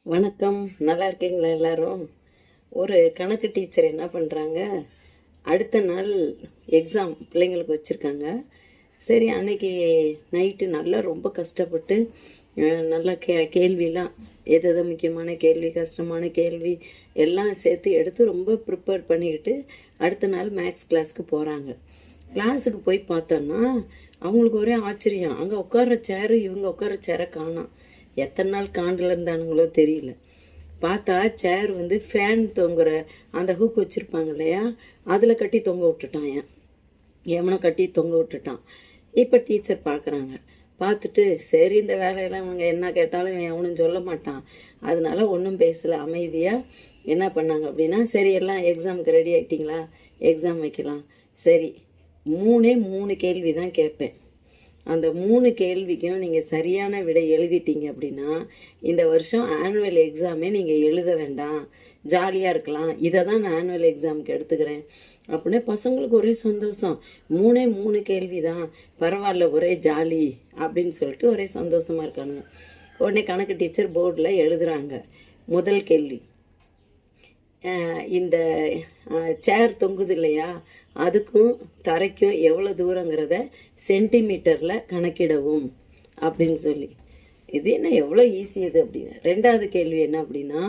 வணக்கம். நல்லா இருக்கீங்களா எல்லாரும்? ஒரு கணக்கு டீச்சர் என்ன பண்ணுறாங்க, அடுத்த நாள் எக்ஸாம் பிள்ளைங்களுக்கு வச்சுருக்காங்க. சரி, அன்னைக்கு நைட்டு நல்லா ரொம்ப கஷ்டப்பட்டு நல்லா கேள்விலாம் எது எது முக்கியமான கேள்வி, கஷ்டமான கேள்வி எல்லாம் சேர்த்து எடுத்து ரொம்ப ப்ரிப்பேர் பண்ணிக்கிட்டு அடுத்த நாள் மேக்ஸ் கிளாஸுக்கு போகிறாங்க. கிளாஸுக்கு போய் பார்த்தோன்னா அவங்களுக்கு ஒரே ஆச்சரியம். அங்கே உட்கார்ற சேரு இவங்க உட்கார்ற சேரை காணோம். எத்தனை நாள் காண்டில் இருந்தானுங்களோ தெரியல. பார்த்தா சேர் வந்து ஃபேன் தொங்குற அந்த ஹூக் வச்சுருப்பாங்க இல்லையா, அதில் கட்டி தொங்க விட்டுட்டான். எவனை கட்டி தொங்க விட்டுட்டான். இப்போ டீச்சர் பார்க்குறாங்க. பார்த்துட்டு சரி, இந்த வேலையெல்லாம் இவங்க என்ன கேட்டாலும் எவனும் சொல்ல மாட்டான், அதனால ஒன்றும் பேசலை, அமைதியாக என்ன பண்ணாங்க அப்படின்னா, சரி எல்லாம் எக்ஸாமுக்கு ரெடி ஆகிட்டிங்களா, எக்ஸாம் வைக்கலாம். சரி, 3 கேள்வி தான் கேட்பேன். அந்த 3 கேள்விக்கும் நீங்கள் சரியான விடை எழுதிட்டீங்க அப்படின்னா இந்த வருஷம் ஆனுவல் எக்ஸாமே நீங்கள் எழுத வேண்டாம், ஜாலியாக இருக்கலாம். இதை தான் நான் ஆனுவல் எக்ஸாமுக்கு எடுத்துக்கிறேன் அப்படின்னே பசங்களுக்கு ஒரே சந்தோஷம். 3 கேள்வி தான், பரவாயில்ல, ஒரே ஜாலி அப்படின்னு சொல்லிட்டு ஒரே சந்தோஷமாக இருக்கானுங்க. உடனே கணக்கு டீச்சர் போர்டில் எழுதுகிறாங்க. முதல் கேள்வி, இந்த சேர் தொங்குது இல்லையா, அதுக்கும் தரைக்கும் எவ்வளோ தூரங்கிறத சென்டிமீட்டரில் கணக்கிடவும் அப்படின்னு சொல்லி. இது என்ன எவ்வளோ ஈஸி இது அப்படின்னு. ரெண்டாவது கேள்வி என்ன அப்படின்னா,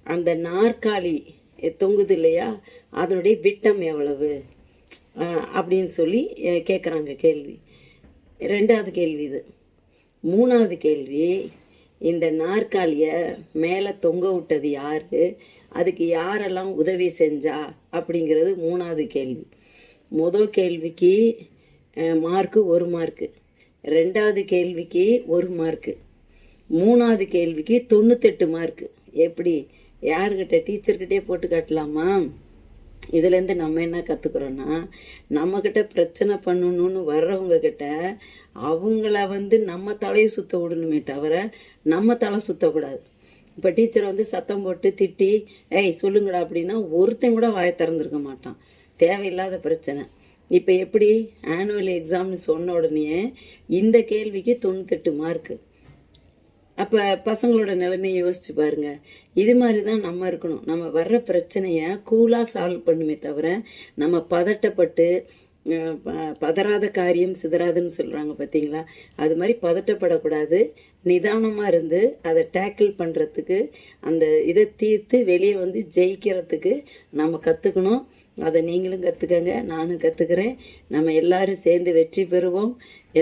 அந்த நாற்காலி தொங்குது இல்லையா, அதனுடைய விட்டம் எவ்வளவு அப்படின்னு சொல்லி கேட்குறாங்க கேள்வி. ரெண்டாவது கேள்வி இது. மூணாவது கேள்வி, இந்த நாற்காலியை மேலே தொங்க விட்டது யார், அதுக்கு யாரெல்லாம் உதவி செஞ்சா அப்படிங்கிறது மூணாவது கேள்வி. முதல் கேள்விக்கு மார்க்கு 1 மார்க்கு, ரெண்டாவது கேள்விக்கு 1 மார்க்கு, மூணாவது கேள்விக்கு 98 மார்க்கு. எப்படி, யாருக்கிட்ட, டீச்சர்கிட்டே போட்டு காட்டலாமா? இதுலேருந்து நம்ம என்ன கற்றுக்குறோன்னா, நம்மக்கிட்ட பிரச்சனை பண்ணணுன்னு வர்றவங்கக்கிட்ட அவங்கள வந்து நம்ம தலையை சுற்ற விடணுமே தவிர நம்ம தலை சுற்றக்கூடாது. இப்போ டீச்சர் வந்து சத்தம் போட்டு திட்டி ஏய் சொல்லுங்கடா அப்படின்னா ஒருத்தன் கூட வாயை திறந்துருக்க மாட்டான். தேவையில்லாத பிரச்சனை. இப்போ எப்படி, ஆனுவல் எக்ஸாம்னு சொன்ன உடனே இந்த கேள்விக்கு 98 மார்க்கு. அப்போ பசங்களோட நிலைமையை யோசிச்சு பாருங்க. இது மாதிரி தான் நம்ம இருக்கணும். நம்ம வர்ற பிரச்சனையை கூலாக சால்வ் பண்ணுமே தவிர நம்ம பதட்டப்பட்டு, பதறாத காரியம் சிதறாதுன்னு சொல்கிறாங்க பார்த்தீங்களா, அது மாதிரி பதட்டப்படக்கூடாது. நிதானமாக இருந்து அதை டேக்கிள் பண்ணுறதுக்கு, அந்த இதை தீர்த்து வெளியே வந்து ஜெயிக்கிறதுக்கு நம்ம கற்றுக்கணும். அதை நீங்களும் கற்றுக்கங்க, நானும் கற்றுக்கிறேன். நம்ம எல்லாரும் சேர்ந்து வெற்றி பெறுவோம்.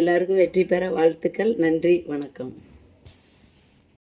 எல்லாருக்கும் வெற்றி பெற வாழ்த்துக்கள். நன்றி, வணக்கம்.